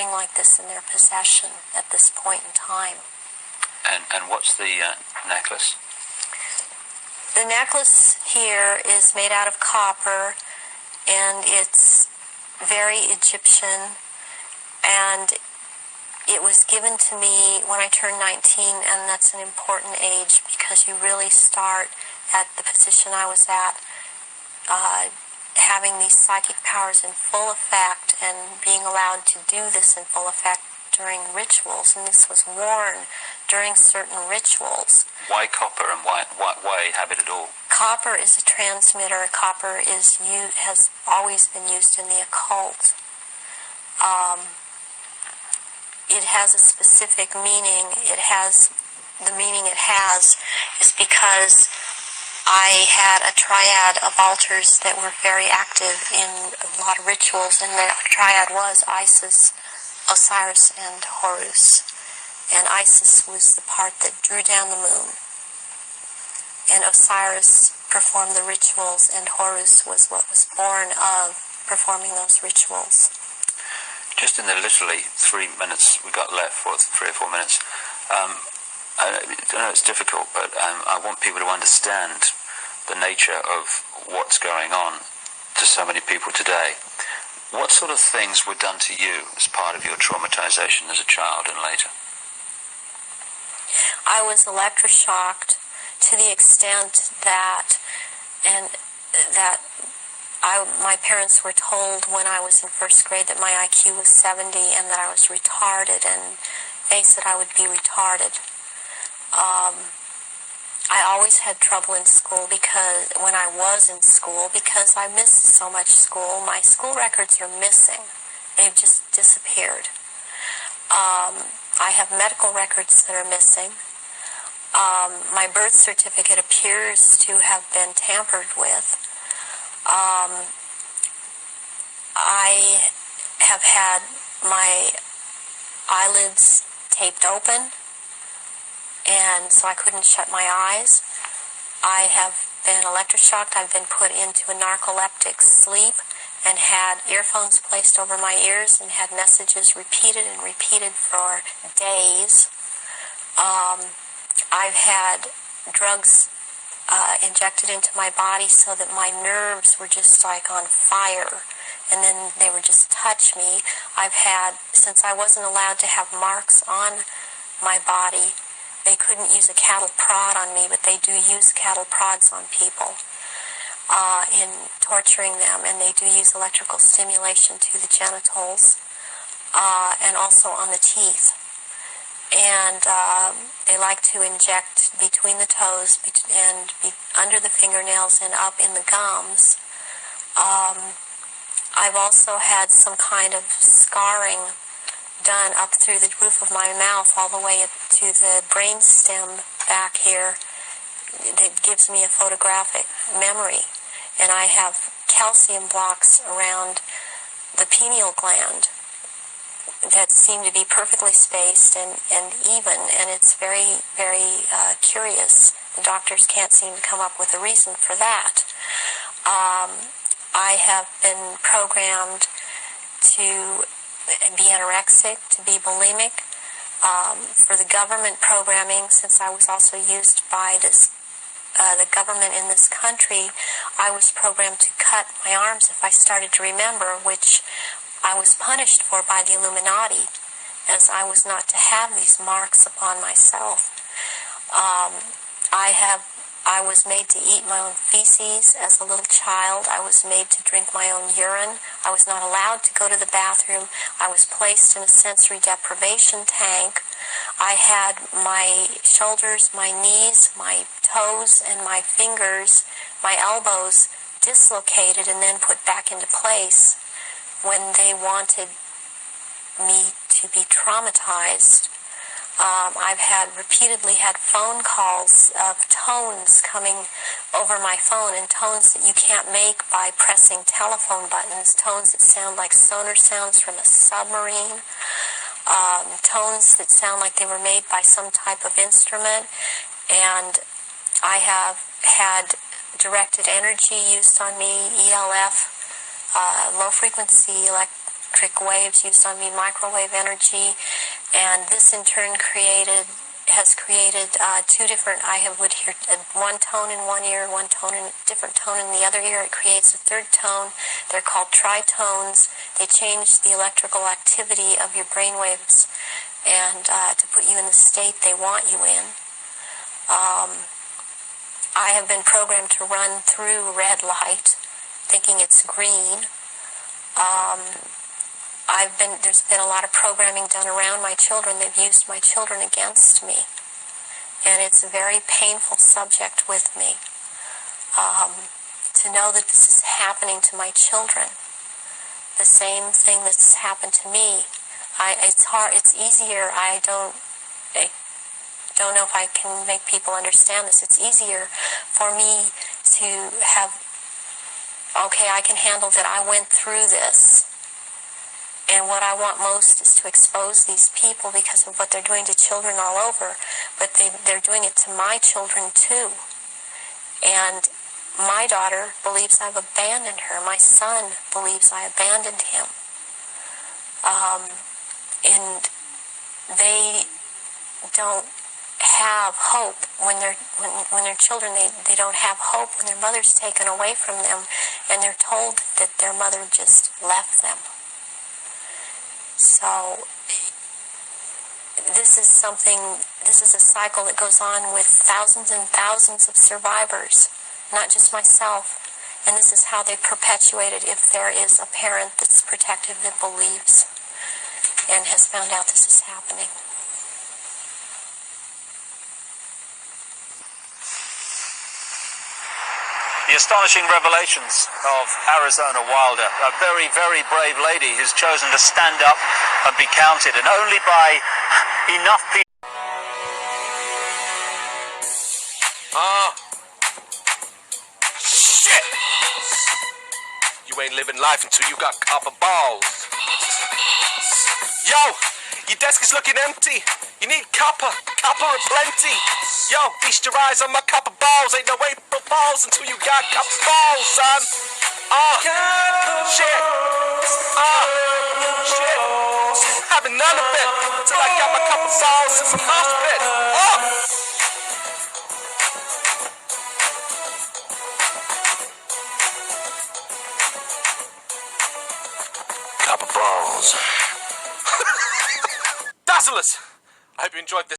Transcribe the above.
ring like this in their possession at this point in time. And what's the necklace? The necklace here is made out of copper, and it's very Egyptian, and it was given to me when I turned 19, and that's an important age because you really start at the position I was at, having these psychic powers in full effect and being allowed to do this in full effect during rituals, and this was worn during certain rituals. Why copper, and why have it at all? Copper is a transmitter. Copper has always been used in the occult. It has a specific meaning. The meaning it has is because I had a triad of altars that were very active in a lot of rituals, and the triad was Isis, Osiris, and Horus. And Isis was the part that drew down the moon, and Osiris performed the rituals, and Horus was what was born of performing those rituals. Just in the literally 3 minutes we got left, or 3 or 4 minutes, I know it's difficult, but I want people to understand the nature of what's going on to so many people today. What sort of things were done to you as part of your traumatization as a child and later? I was electroshocked to the extent that my parents were told when I was in first grade that my IQ was 70 and that I was retarded, and they said I would be retarded. I always had trouble in school because I missed so much school. My school records are missing. They've just disappeared. I have medical records that are missing. My birth certificate appears to have been tampered with. I have had my eyelids taped open, and so I couldn't shut my eyes. I have been electroshocked. I've been put into a narcoleptic sleep and had earphones placed over my ears and had messages repeated and repeated for days. I've had drugs injected into my body so that my nerves were just like on fire, and then they would just touch me. I've had, since I wasn't allowed to have marks on my body, they couldn't use a cattle prod on me, but they do use cattle prods on people in torturing them, and they do use electrical stimulation to the genitals and also on the teeth. And they like to inject between the toes and under the fingernails and up in the gums. I've also had some kind of scarring done up through the roof of my mouth all the way to the brain stem back here. It gives me a photographic memory. And I have calcium blocks around the pineal gland that seem to be perfectly spaced and even, and it's very, very curious. The doctors can't seem to come up with a reason for that. I have been programmed to be anorexic, to be bulimic. For the government programming, since I was also used by the government in this country, I was programmed to cut my arms if I started to remember, which I was punished for by the Illuminati, as I was not to have these marks upon myself. I was made to eat my own feces as a little child. I was made to drink my own urine. I was not allowed to go to the bathroom. I was placed in a sensory deprivation tank. I had my shoulders, my knees, my toes, and my fingers, my elbows dislocated and then put back into place when they wanted me to be traumatized. I've repeatedly had phone calls of tones coming over my phone, and tones that you can't make by pressing telephone buttons, tones that sound like sonar sounds from a submarine, tones that sound like they were made by some type of instrument. And I have had directed energy used on me, ELF, low frequency electric waves used on me, microwave energy, and this in turn has created two different, would hear one tone in one ear, one tone in different tone in the other ear. It creates a third tone. They're called tritones. They change the electrical activity of your brain waves and to put you in the state they want you in. I have been programmed to run through red light, thinking it's green. There's been a lot of programming done around my children. They've used my children against me. And it's a very painful subject with me. To know that this is happening to my children, the same thing that's happened to me. It's hard, it's easier, I don't know if I can make people understand this. It's easier for me to have, okay, I can handle that I went through this. And what I want most is to expose these people because of what they're doing to children all over. But they're doing it to my children too. And my daughter believes I've abandoned her. My son believes I abandoned him. And they don't have hope when they're children. They don't have hope when their mother's taken away from them and they're told that their mother just left them. So this is a cycle that goes on with thousands and thousands of survivors, not just myself. And this is how they perpetuate it if there is a parent that's protective that believes and has found out this is happening. The astonishing revelations of Arizona Wilder, a very, very brave lady who's chosen to stand up and be counted, and only by enough people. Shit! You ain't living life until you got copper balls. Yo, your desk is looking empty. You need copper aplenty. Yo, feast your eyes on my copper balls. Ain't no April balls until you got copper balls, son. Shit. Shit. Having none of it till I got my copper balls in my mouse pit. Copper balls. Dazzlers! I hope you enjoyed this.